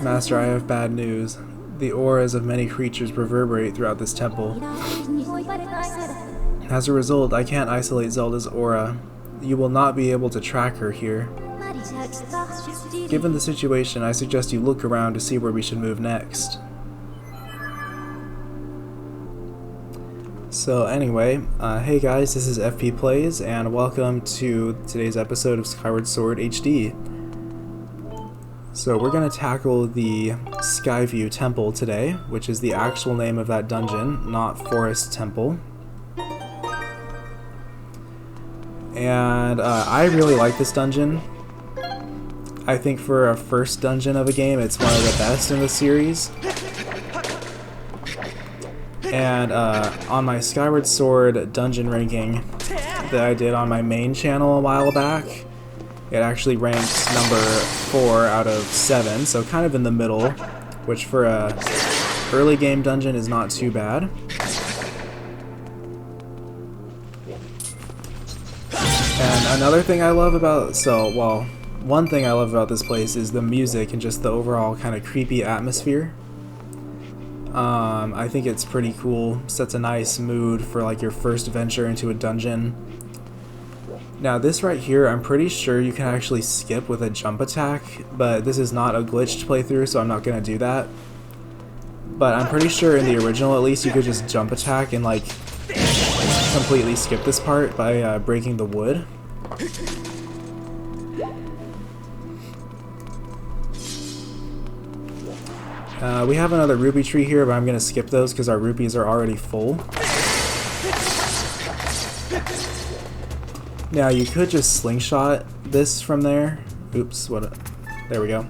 Master, I have bad news. The auras of many creatures reverberate throughout this temple. As a result, I can't isolate Zelda's aura. You will not be able to track her here. Given the situation, I suggest you look around to see where we should move next. So anyway, hey guys, this is FP Plays, and welcome to today's episode of Skyward Sword HD. So we're going to tackle the Skyview Temple today, which is the actual name of that dungeon, not Forest Temple. And I really like this dungeon. I think for a first dungeon of a game, it's one of the best in the series. And on my Skyward Sword dungeon ranking that I did on my main channel a while back, it actually ranked number 4 out of 7, so kind of in the middle, which for a early game dungeon is not too bad. And another thing I love about, one thing I love about this place is the music and just the overall kind of creepy atmosphere. I think it's pretty cool, sets a nice mood for like your first venture into a dungeon. Now this right here, I'm pretty sure you can actually skip with a jump attack, but this is not a glitched playthrough, so I'm not going to do that. But I'm pretty sure in the original at least you could just jump attack and like completely skip this part by breaking the wood. We have another rupee tree here, but I'm going to skip those because our rupees are already full. Now you could just slingshot this from there. Oops, there we go.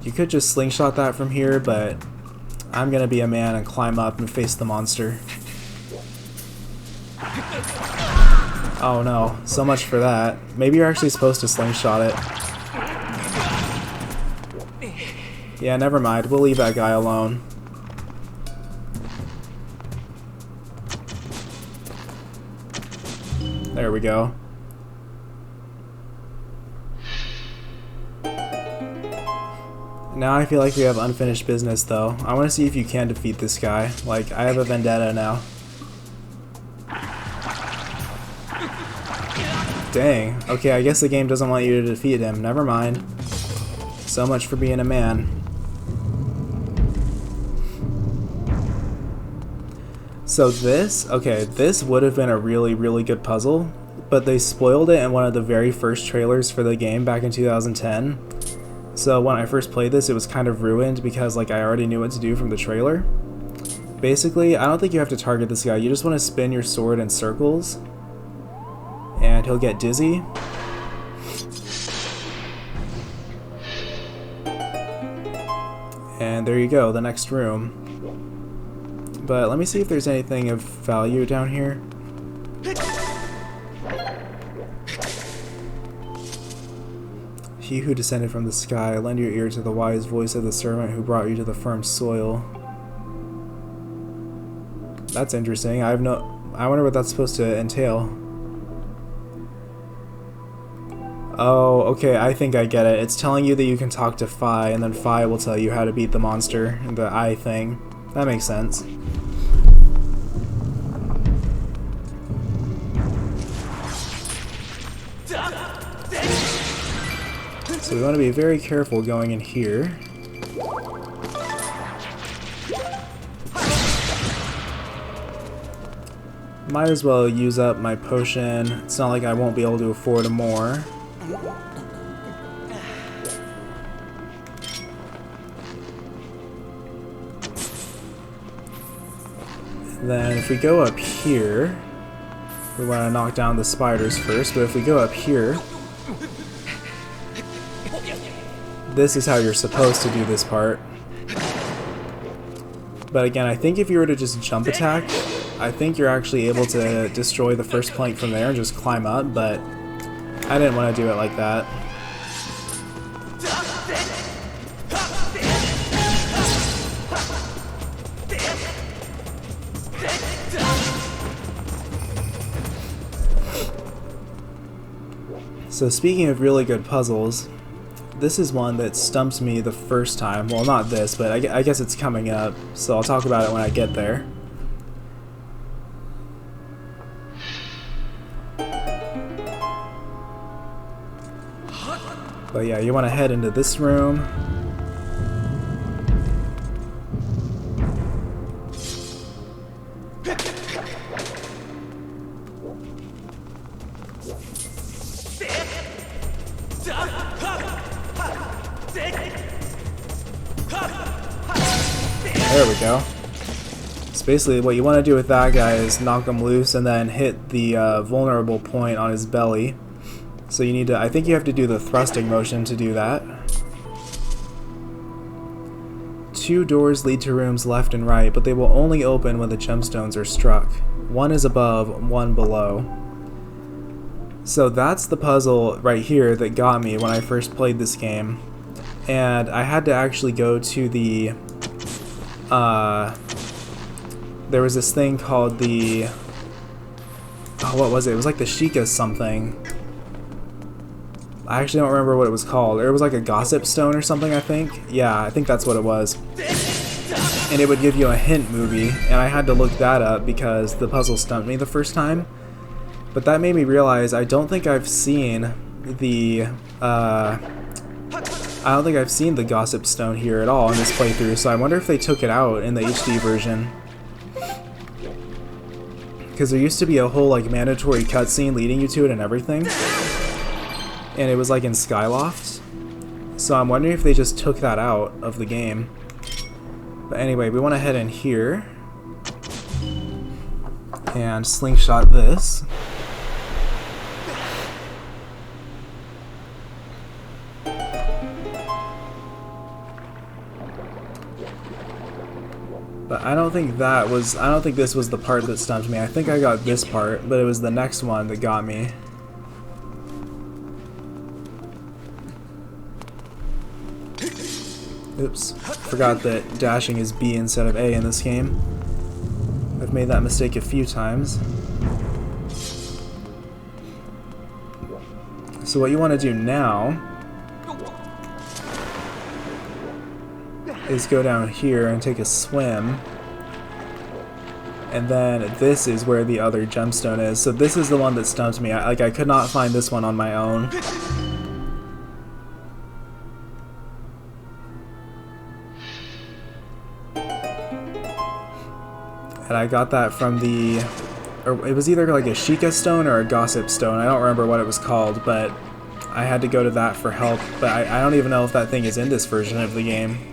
You could just slingshot that from here, but I'm going to be a man and climb up and face the monster. Oh no, so much for that. Maybe you're actually supposed to slingshot it. Yeah, never mind. We'll leave that guy alone. There we go. Now I feel like we have unfinished business though. I want to see if you can defeat this guy. Like, I have a vendetta now. Dang. Okay, I guess the game doesn't want you to defeat him. Never mind. So much for being a man. So this would have been a really, really good puzzle, but they spoiled it in one of the very first trailers for the game back in 2010. So when I first played this, it was kind of ruined because like I already knew what to do from the trailer. Basically, I don't think you have to target this guy. You just want to spin your sword in circles, and he'll get dizzy. And there you go, the next room. But let me see if there's anything of value down here. He who descended from the sky, lend your ear to the wise voice of the servant who brought you to the firm soil. That's interesting. I wonder what that's supposed to entail. Oh, okay, I think I get it. It's telling you that you can talk to Fi, and then Fi will tell you how to beat the monster, the eye thing. That makes sense. So we want to be very careful going in here. Might as well use up my potion. It's not like I won't be able to afford more. Then if we go up here, we want to knock down the spiders first, but if we go up here, this is how you're supposed to do this part. But again, I think if you were to just jump attack, I think you're actually able to destroy the first plank from there and just climb up, but I didn't want to do it like that. So speaking of really good puzzles, this is one that stumps me the first time. Well, not this, but I guess it's coming up, so I'll talk about it when I get there. But yeah, you want to head into this room. There we go. So basically what you want to do with that guy is knock him loose and then hit the vulnerable point on his belly. So you need to, I think you have to do the thrusting motion to do that. 2 doors lead to rooms left and right, but they will only open when the gemstones are struck. One is above, one below. So that's the puzzle right here that got me when I first played this game. And I had to actually go to the, there was this thing called the, oh, what was it? It was like the Sheikah something. I actually don't remember what it was called. It was like a gossip stone or something, I think. Yeah, I think that's what it was. And it would give you a hint movie, and I had to look that up because the puzzle stumped me the first time. But that made me realize I don't think I've seen the, I don't think I've seen the gossip stone here at all in this playthrough, so I wonder if they took it out in the HD version. Because there used to be a whole like mandatory cutscene leading you to it and everything. And it was like in Skyloft. So I'm wondering if they just took that out of the game. But anyway, we want to head in here and slingshot this. But I don't think this was the part that stumped me. I think I got this part, but it was the next one that got me. Oops, forgot that dashing is B instead of A in this game. I've made that mistake a few times. So what you want to do now is go down here and take a swim. And then this is where the other gemstone is. So this is the one that stumped me. I could not find this one on my own. And I got that from the, or it was either like a Sheikah stone or a gossip stone. I don't remember what it was called, but I had to go to that for help. But I don't even know if that thing is in this version of the game.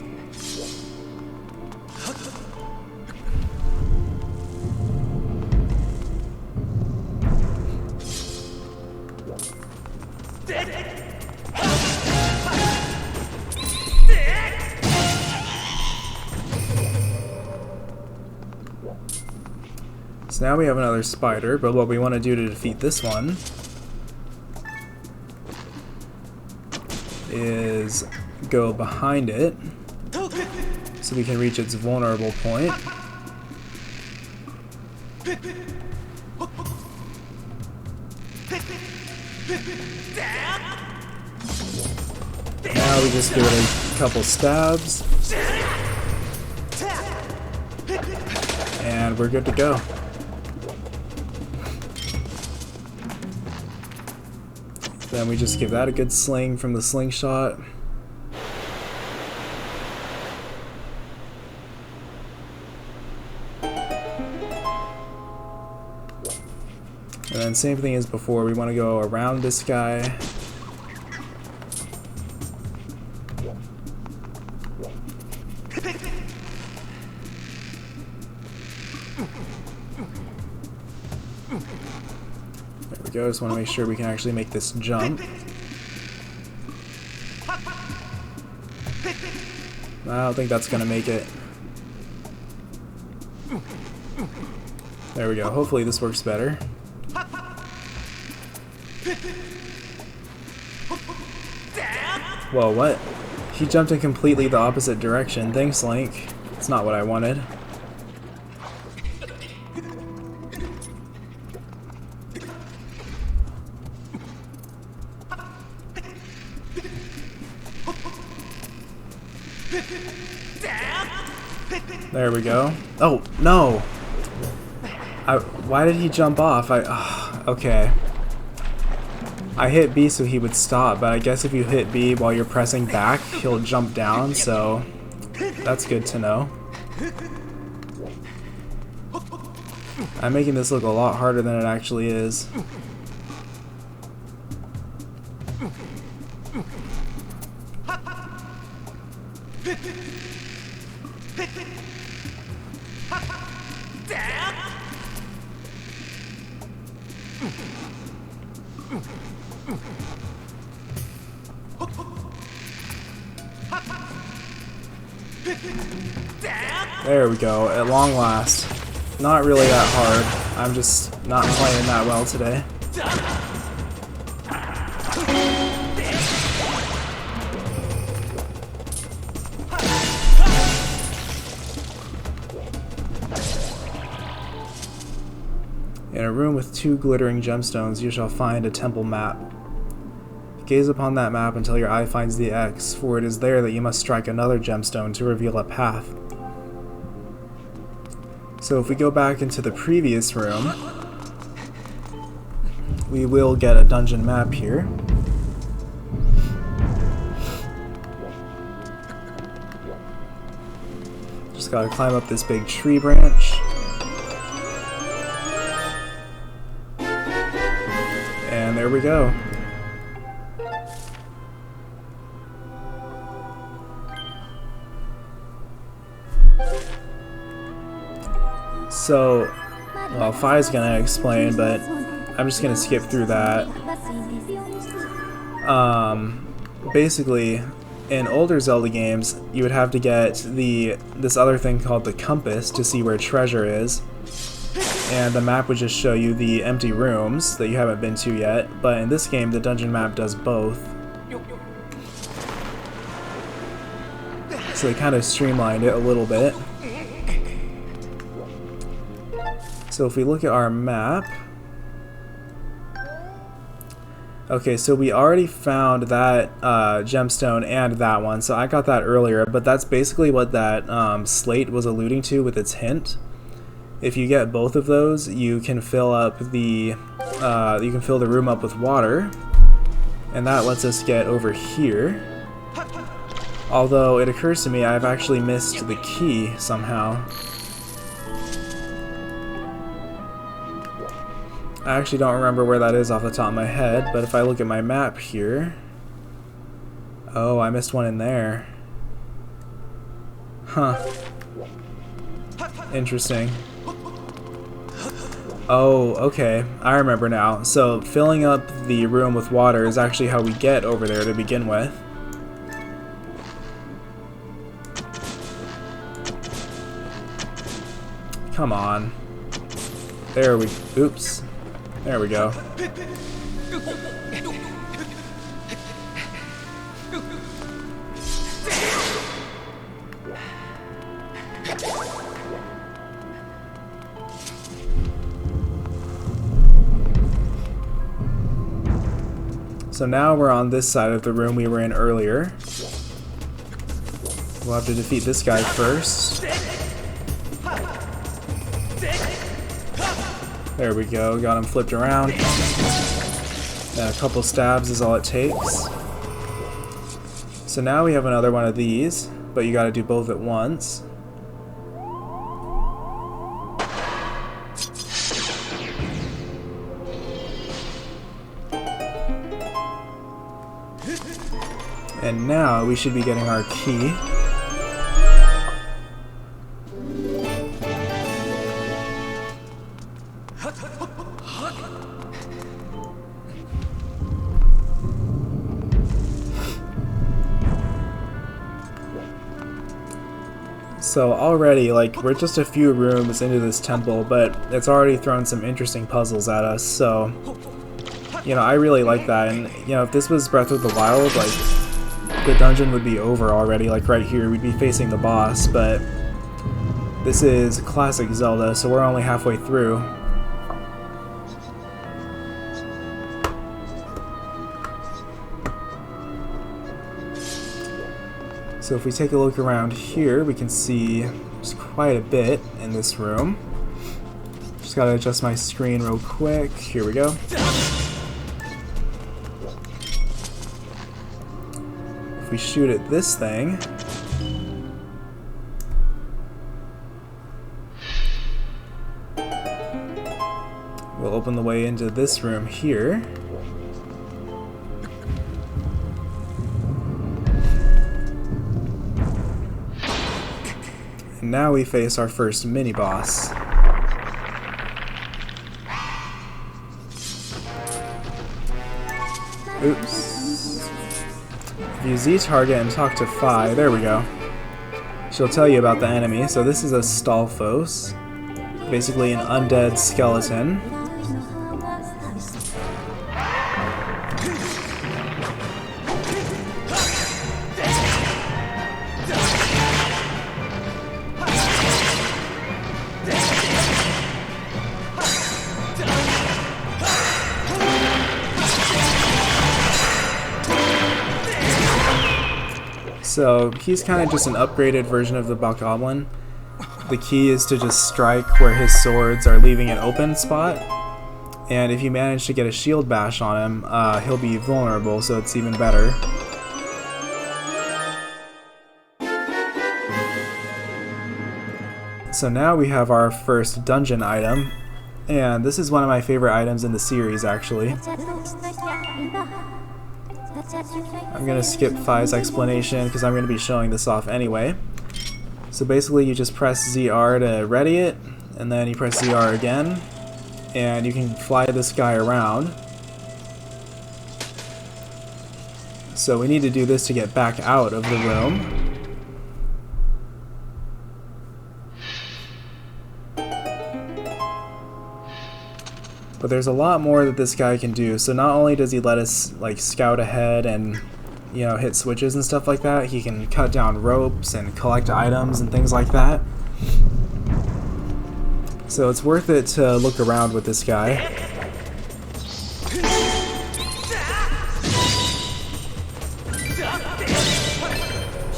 So now we have another spider, but what we want to do to defeat this one is go behind it so we can reach its vulnerable point. Now we just give it a couple stabs and we're good to go. Then we just give that a good sling from the slingshot. And then same thing as before, we want to go around this guy. There we go, just want to make sure we can actually make this jump. I don't think that's going to make it. There we go, hopefully this works better. Whoa, what? He jumped in completely the opposite direction. Thanks, Link. It's not what I wanted. There we go. Oh, no! Why did he jump off? Okay. I hit B so he would stop, but I guess if you hit B while you're pressing back, he'll jump down, so that's good to know. I'm making this look a lot harder than it actually is. There we go, at long last. Not really that hard. I'm just not playing that well today. In a room with 2 glittering gemstones, you shall find a temple map. Gaze upon that map until your eye finds the X, for it is there that you must strike another gemstone to reveal a path. So if we go back into the previous room, we will get a dungeon map here. Just gotta climb up this big tree branch. And there we go. So, well, Fi's gonna explain, but I'm just gonna skip through that. Basically, in older Zelda games, you would have to get this other thing called the compass to see where treasure is, and the map would just show you the empty rooms that you haven't been to yet. But in this game, the dungeon map does both. So they kind of streamlined it a little bit. So if we look at our map, okay, so we already found that gemstone and that one, so I got that earlier, but that's basically what that slate was alluding to with its hint. If you get both of those, you can fill up the room up with water, and that lets us get over here. Although it occurs to me I've actually missed the key somehow. I actually don't remember where that is off the top of my head, but if I look at my map here... Oh, I missed one in there. Huh. Interesting. Oh, okay. I remember now. So, filling up the room with water is actually how we get over there to begin with. Come on. There we... Oops. There we go. So now we're on this side of the room we were in earlier. We'll have to defeat this guy first. There we go, got him flipped around. And a couple stabs is all it takes. So now we have another one of these, but you gotta do both at once. And now we should be getting our key. So already, like, we're just a few rooms into this temple, but it's already thrown some interesting puzzles at us, so, you know, I really like that. And, you know, if this was Breath of the Wild, like, the dungeon would be over already, like right here, we'd be facing the boss, but this is classic Zelda, so we're only halfway through. So if we take a look around here, we can see there's quite a bit in this room. Just gotta adjust my screen real quick. Here we go. If we shoot at this thing, we'll open the way into this room here. And now we face our first mini-boss. Oops. If you Z-target and talk to Phi, there we go. She'll tell you about the enemy. So this is a Stalfos, basically an undead skeleton. So he's kind of just an upgraded version of the Bokoblin. The key is to just strike where his swords are leaving an open spot, and if you manage to get a shield bash on him, he'll be vulnerable, so it's even better. So now we have our first dungeon item, and this is one of my favorite items in the series actually. I'm going to skip Phi's explanation because I'm going to be showing this off anyway. So basically you just press ZR to ready it, and then you press ZR again, and you can fly this guy around. So we need to do this to get back out of the room. But there's a lot more that this guy can do. So not only does he let us like scout ahead and, you know, hit switches and stuff like that, he can cut down ropes and collect items and things like that. So it's worth it to look around with this guy.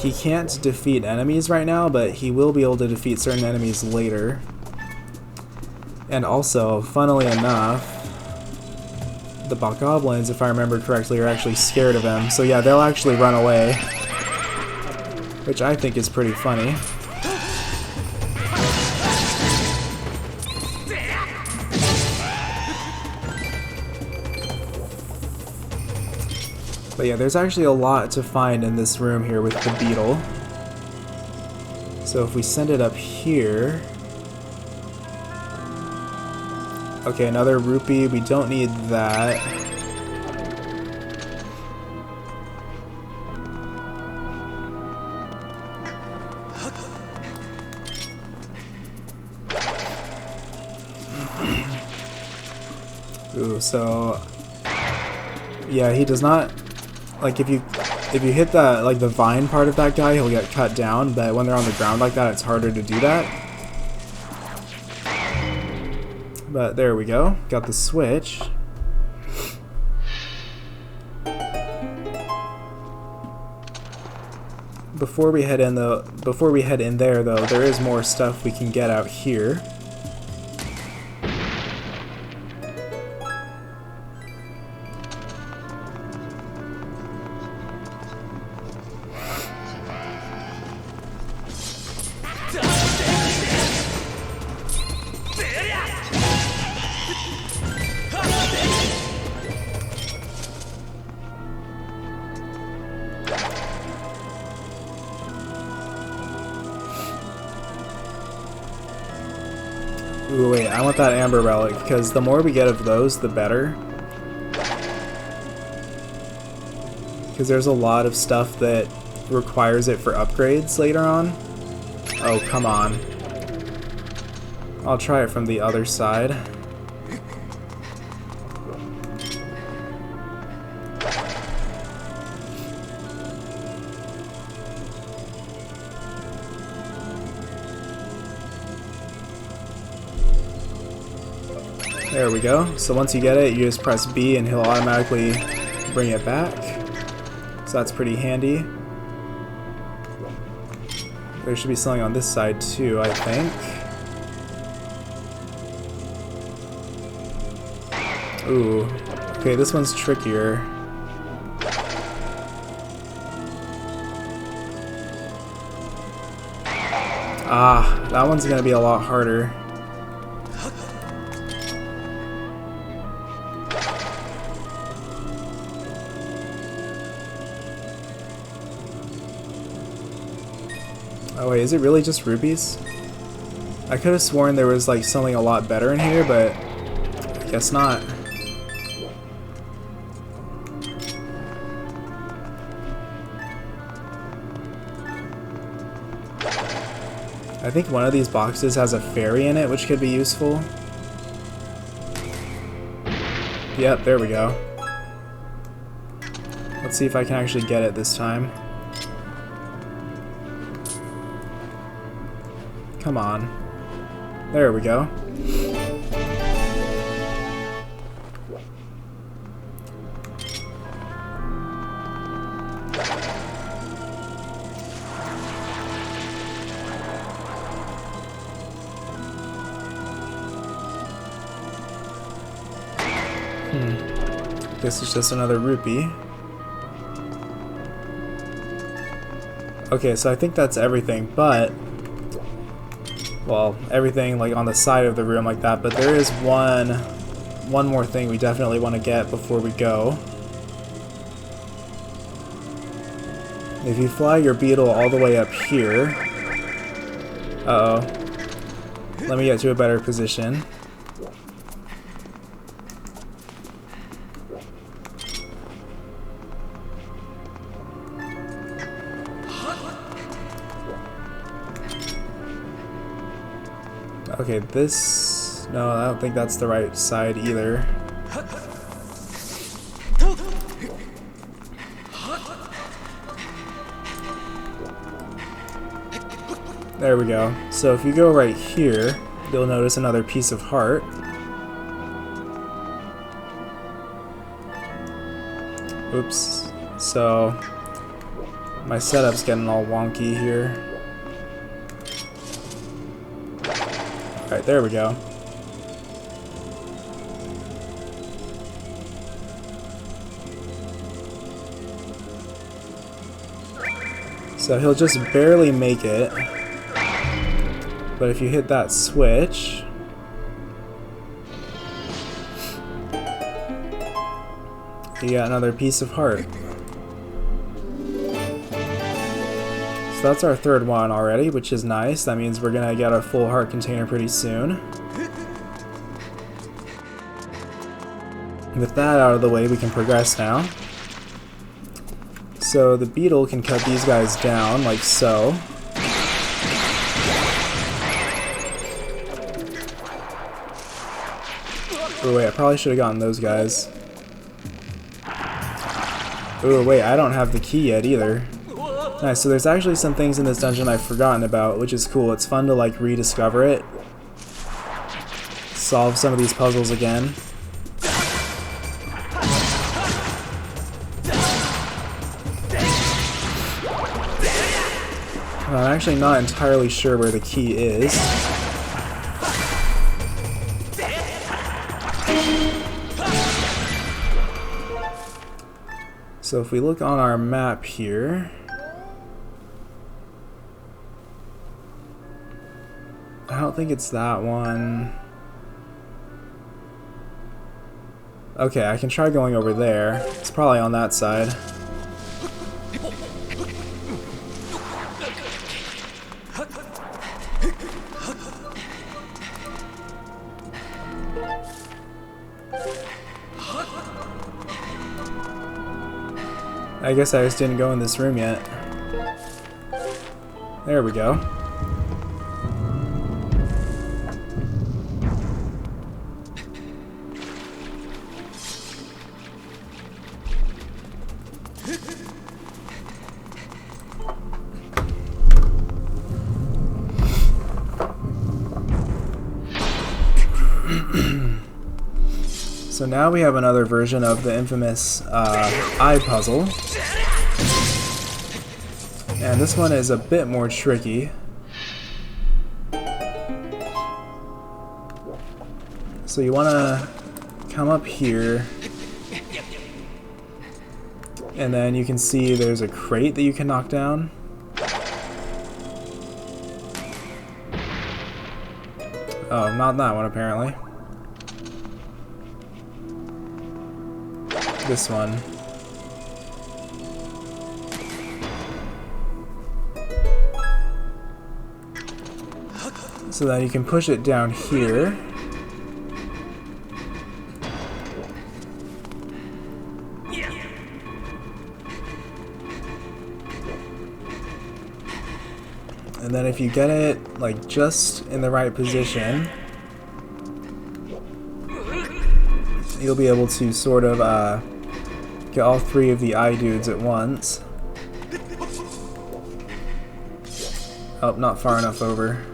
He can't defeat enemies right now, but he will be able to defeat certain enemies later. And also, funnily enough, the Bokoblins, if I remember correctly, are actually scared of him. So yeah, they'll actually run away, which I think is pretty funny. But yeah, there's actually a lot to find in this room here with the beetle. So if we send it up here... Okay, another rupee. We don't need that. Ooh, so yeah, he does not like if you hit that like the vine part of that guy, he'll get cut down, but when they're on the ground like that, it's harder to do that. But there we go, got the switch. Before we head in there though, there is more stuff we can get out here. Ooh, wait, I want that amber relic, because the more we get of those, the better. Because there's a lot of stuff that requires it for upgrades later on. Oh, come on. I'll try it from the other side. There we go. So once you get it, you just press B and he'll automatically bring it back. So that's pretty handy. There should be something on this side too, I think. Ooh. Okay, this one's trickier. Ah, that one's gonna be a lot harder. Oh wait, is it really just rupees? I could have sworn there was like something a lot better in here, but I guess not. I think one of these boxes has a fairy in it, which could be useful. Yep, there we go. Let's see if I can actually get it this time. Come on. There we go. This is just another rupee. Okay, so I think that's everything, but well, everything like on the side of the room like that, but there is one more thing we definitely want to get before we go. If you fly your beetle all the way up here... Uh-oh. Let me get to a better position. Okay, this... No, I don't think that's the right side either. There we go. So if you go right here, you'll notice another piece of heart. Oops. So my setup's getting all wonky here. Alright, there we go. So he'll just barely make it. But if you hit that switch... you got another piece of heart. So that's our third one already, which is nice. That means we're gonna get a full heart container pretty soon. With that out of the way, we can progress now. So the beetle can cut these guys down, like so. Oh wait, I probably should have gotten those guys. Oh wait, I don't have the key yet either. Nice, so there's actually some things in this dungeon I've forgotten about, which is cool. It's fun to like rediscover it. Solve some of these puzzles again. I'm actually not entirely sure where the key is. So if we look on our map here, I don't think it's that one. Okay, I can try going over there. It's probably on that side. I guess I just didn't go in this room yet. There we go. So now we have another version of the infamous eye puzzle. And this one is a bit more tricky. So you want to come up here, and then you can see there's a crate that you can knock down. Oh, not that one apparently. This one. So then you can push it down here. And then if you get it like just in the right position, you'll be able to sort of get all three of the eye dudes at once. Oh, not far enough over.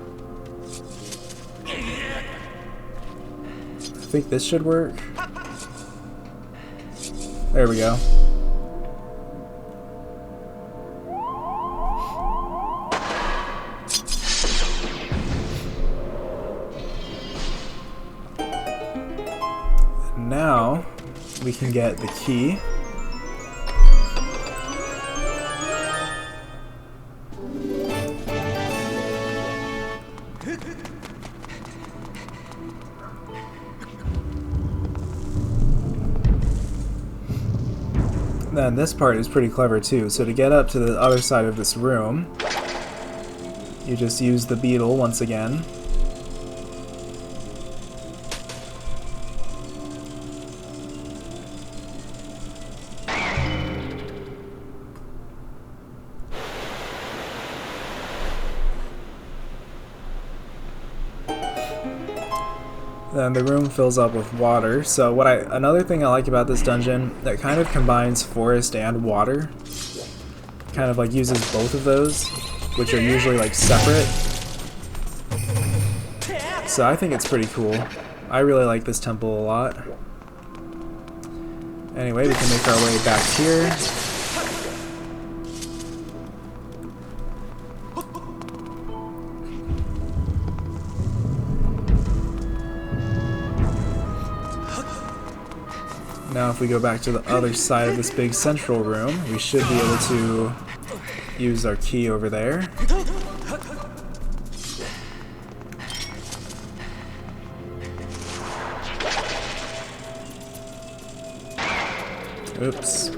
I think this should work. There we go. Now we can get the key. Then this part is pretty clever too. So to get up to the other side of this room, you just use the beetle once again. Then the room fills up with water. So another thing I like about this dungeon that kind of combines forest and water, kind of like uses both of those, which are usually like separate. So I think it's pretty cool. I really like this temple a lot. Anyway, we can make our way back here. Now if we go back to the other side of this big central room, we should be able to use our key over there. Oops.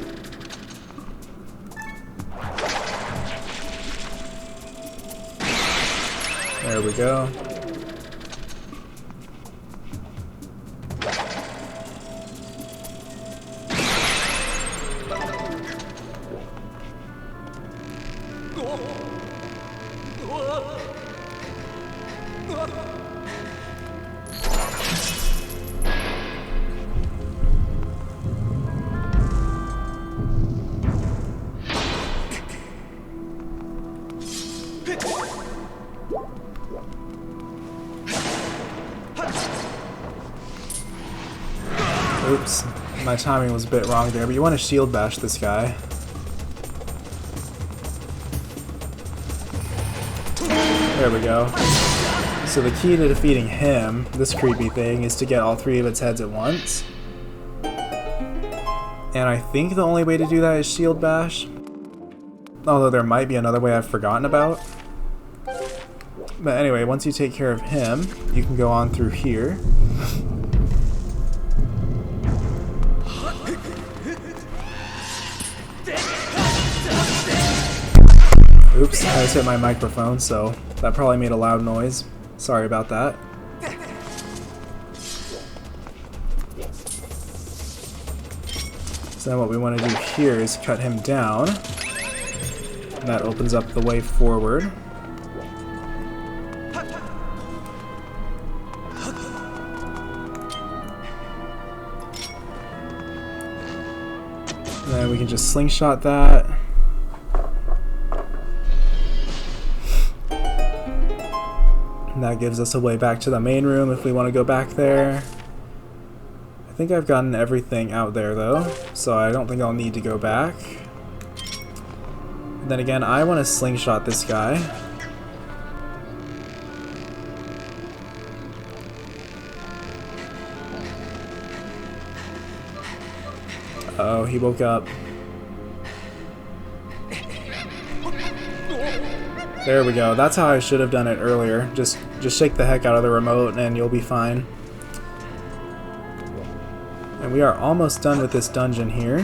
There we go. Oops, my timing was a bit wrong there, but you want to shield bash this guy. There we go. So the key to defeating him, this creepy thing, is to get all three of its heads at once. And I think the only way to do that is shield bash. Although there might be another way I've forgotten about. But anyway, once you take care of him, you can go on through here. Oops, I just hit my microphone, so that probably made a loud noise. Sorry about that. So then what we want to do here is cut him down. And that opens up the way forward. And then we can just slingshot that. And that gives us a way back to the main room if we want to go back there. I think I've gotten everything out there though, so I don't think I'll need to go back. And then again, I want to slingshot this guy. Uh-oh, he woke up. There we go. That's how I should have done it earlier. Just shake the heck out of the remote and you'll be fine. And we are almost done with this dungeon here.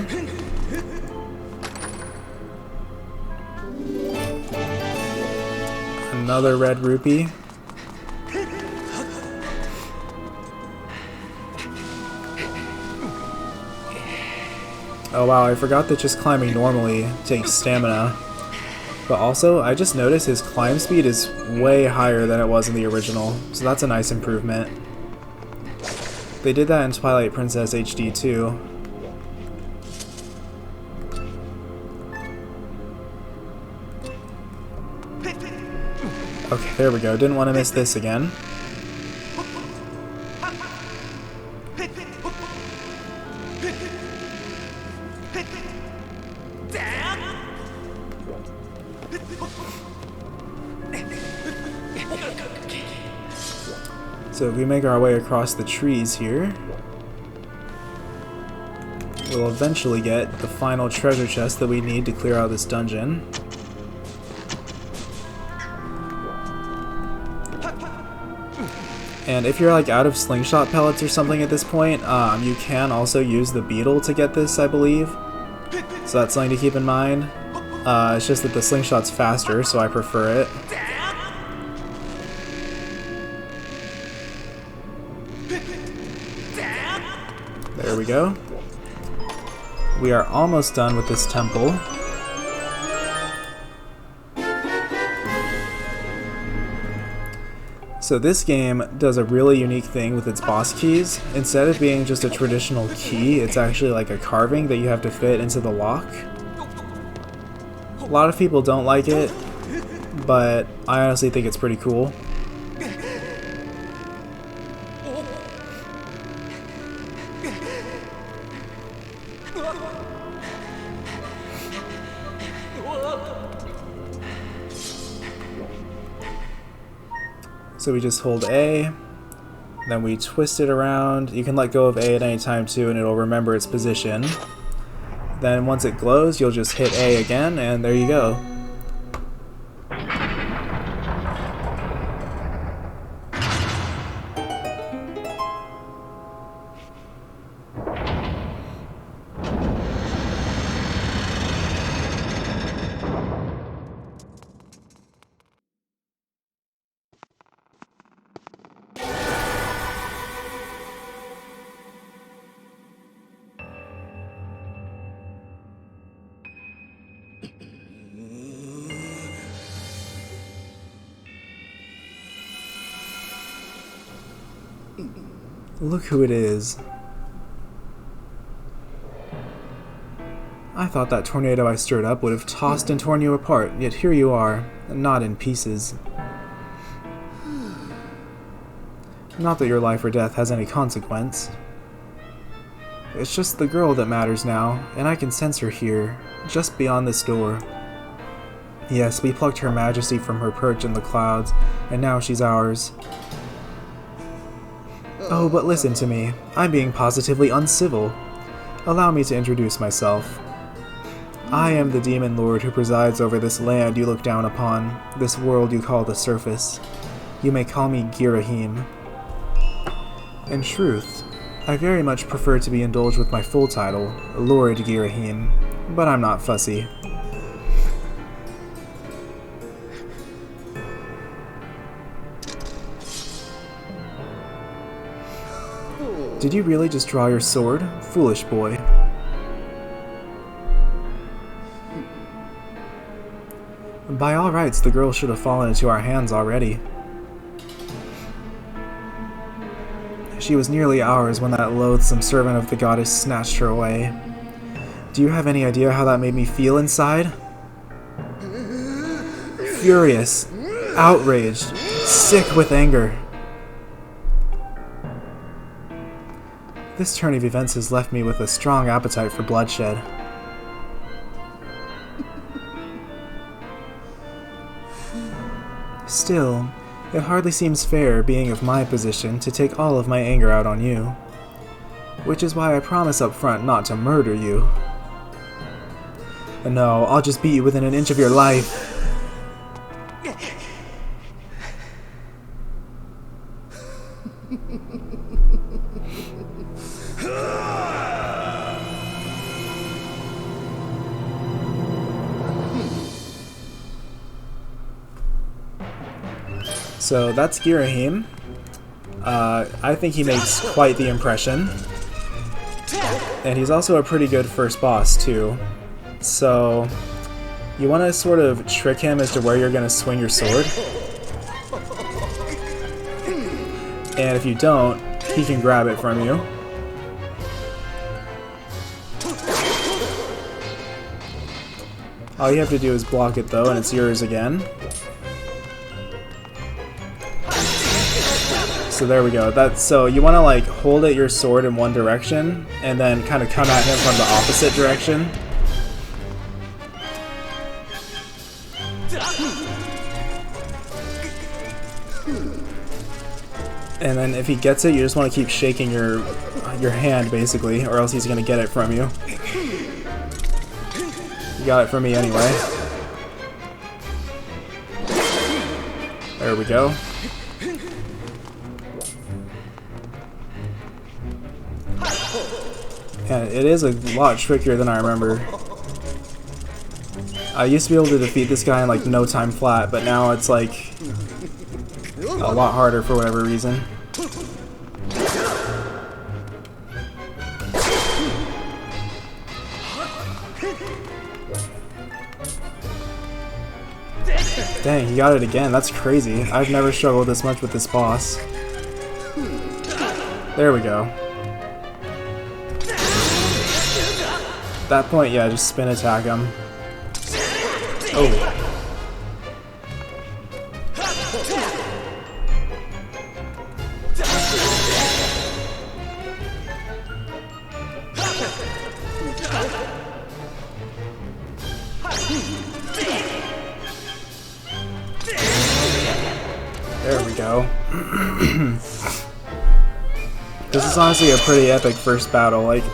Another red rupee. Oh wow, I forgot that just climbing normally takes stamina. But also, I just noticed his climb speed is way higher than it was in the original, so that's a nice improvement. They did that in Twilight Princess HD too. Okay, there we go. Didn't want to miss this again. So if we make our way across the trees here, we'll eventually get the final treasure chest that we need to clear out this dungeon. And if you're like out of slingshot pellets or something at this point, you can also use the beetle to get this, I believe. So that's something to keep in mind. It's just that the slingshot's faster, so I prefer it. There we go. We are almost done with this temple. So this game does a really unique thing with its boss keys. Instead of being just a traditional key, it's actually like a carving that you have to fit into the lock. A lot of people don't like it, but I honestly think it's pretty cool. So we just hold A, then we twist it around. You can let go of A at any time too and it'll remember its position. Then once it glows, you'll just hit A again and there you go. Look who it is. I thought that tornado I stirred up would have tossed and torn you apart, yet here you are, not in pieces. Not that your life or death has any consequence. It's just the girl that matters now, and I can sense her here, just beyond this door. Yes, we plucked Her Majesty from her perch in the clouds, and now she's ours. Oh, but listen to me. I'm being positively uncivil. Allow me to introduce myself. I am the demon lord who presides over this land you look down upon, this world you call the surface. You may call me Ghirahim. In truth, I very much prefer to be indulged with my full title, Lord Ghirahim, but I'm not fussy. Did you really just draw your sword? Foolish boy. By all rights, the girl should have fallen into our hands already. She was nearly ours when that loathsome servant of the goddess snatched her away. Do you have any idea how that made me feel inside? Furious, outraged, sick with anger. This turn of events has left me with a strong appetite for bloodshed. Still, it hardly seems fair, being of my position, to take all of my anger out on you. Which is why I promise up front not to murder you. And no, I'll just beat you within an inch of your life. So that's Ghirahim. I think he makes quite the impression. And he's also a pretty good first boss too. So you want to sort of trick him as to where you're going to swing your sword. And if you don't, he can grab it from you. All you have to do is block it though, and it's yours again. So there we go. So you want to like hold at your sword in one direction and then kind of come at him from the opposite direction. And then if he gets it, you just want to keep shaking your hand basically, or else he's going to get it from you. You got it from me anyway. There we go. And it is a lot trickier than I remember. I used to be able to defeat this guy in like no time flat, but now it's like a lot harder for whatever reason. Dang, he got it again. That's crazy. I've never struggled this much with this boss. There we go. At that point, yeah, just spin attack him. Oh. There we go. This is honestly a pretty epic first battle. Like,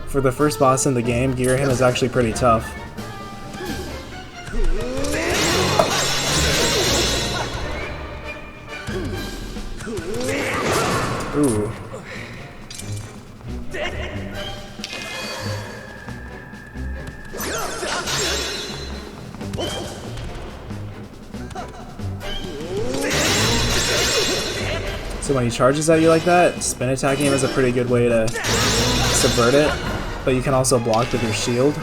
for the first boss in the game, Ghirahim is actually pretty tough. Ooh. So when he charges at you like that, spin attacking him is a pretty good way to subvert it, but you can also block with your shield.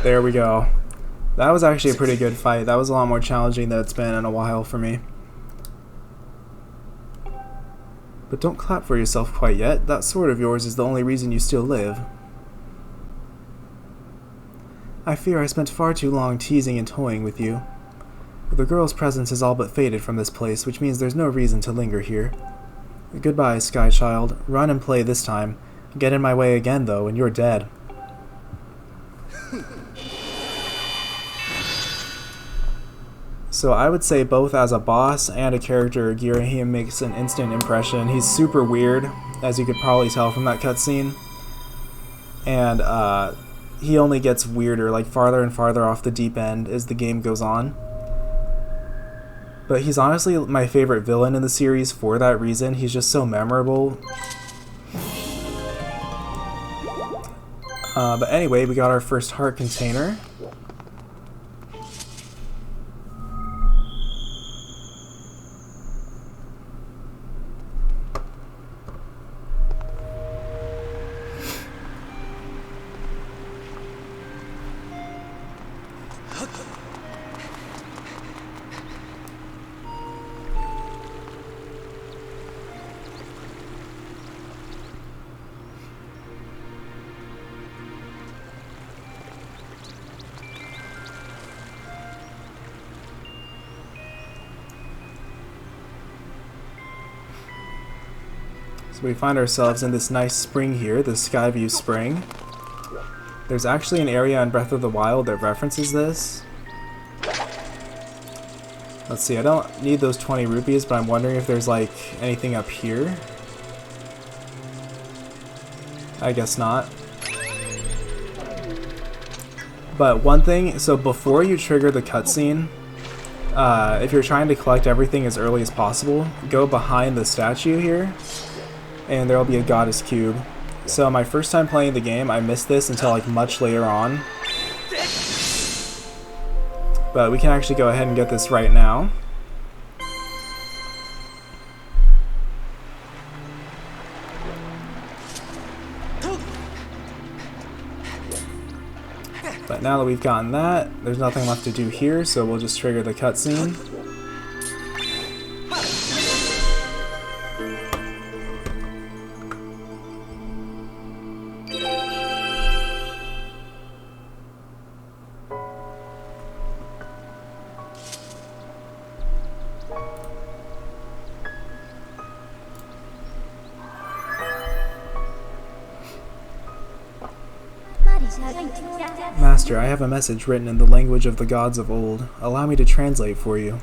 There we go. That was actually a pretty good fight. That was a lot more challenging than it's been in a while for me. But don't clap for yourself quite yet. That sword of yours is the only reason you still live. I fear I spent far too long teasing and toying with you. The girl's presence has all but faded from this place, which means there's no reason to linger here. Goodbye, Sky Child. Run and play this time. Get in my way again, though, and you're dead. So I would say both as a boss and a character, Ghirahim makes an instant impression. He's super weird, as you could probably tell from that cutscene. And he only gets weirder, like farther and farther off the deep end as the game goes on. But he's honestly my favorite villain in the series for that reason. He's just so memorable. But anyway, we got our first heart container. So we find ourselves in this nice spring here, the Skyview Spring. There's actually an area in Breath of the Wild that references this. Let's see, I don't need those 20 rupees, but I'm wondering if there's like anything up here. I guess not. But one thing, so before you trigger the cutscene, if you're trying to collect everything as early as possible, go behind the statue here, and there will be a goddess cube. So my first time playing the game, I missed this until like much later on. But we can actually go ahead and get this right now. But now that we've gotten that, there's nothing left to do here, so we'll just trigger the cutscene. Master, I have a message written in the language of the gods of old. Allow me to translate for you.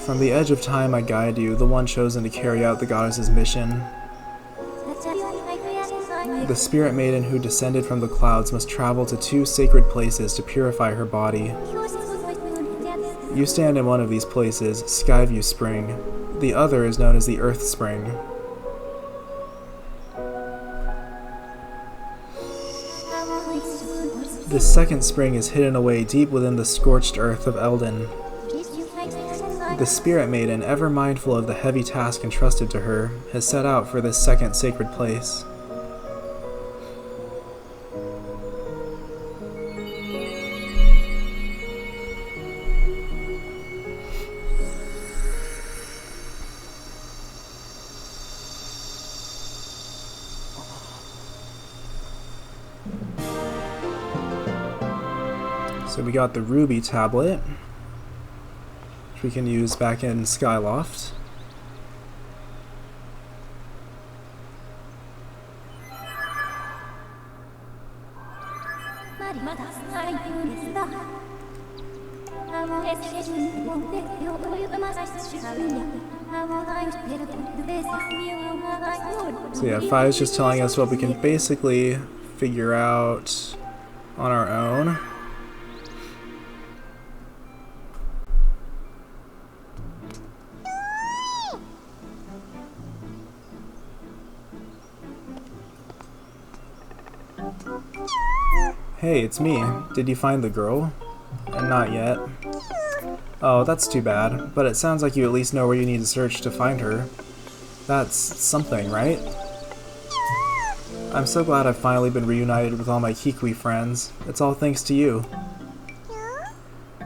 From the edge of time I guide you, the one chosen to carry out the goddess's mission. The spirit maiden who descended from the clouds must travel to 2 sacred places to purify her body. You stand in one of these places, Skyview Spring. The other is known as the Earth Spring. This second spring is hidden away deep within the scorched earth of Eldin. The Spirit Maiden, ever mindful of the heavy task entrusted to her, has set out for this second sacred place. So we got the ruby tablet, which we can use back in Skyloft. So yeah, 5 is just telling us what we can basically figure out on our own. Hey, it's me. Did you find the girl? Not yet. Oh, that's too bad, but it sounds like you at least know where you need to search to find her. That's something, right? I'm so glad I've finally been reunited with all my Kikwi friends. It's all thanks to you.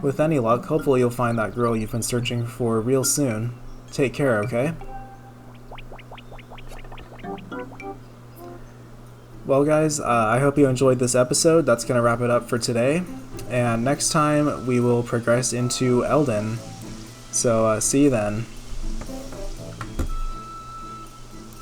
With any luck, hopefully you'll find that girl you've been searching for real soon. Take care, okay? Well guys, I hope you enjoyed this episode. That's going to wrap it up for today. And next time we will progress into Eldin. So see you then.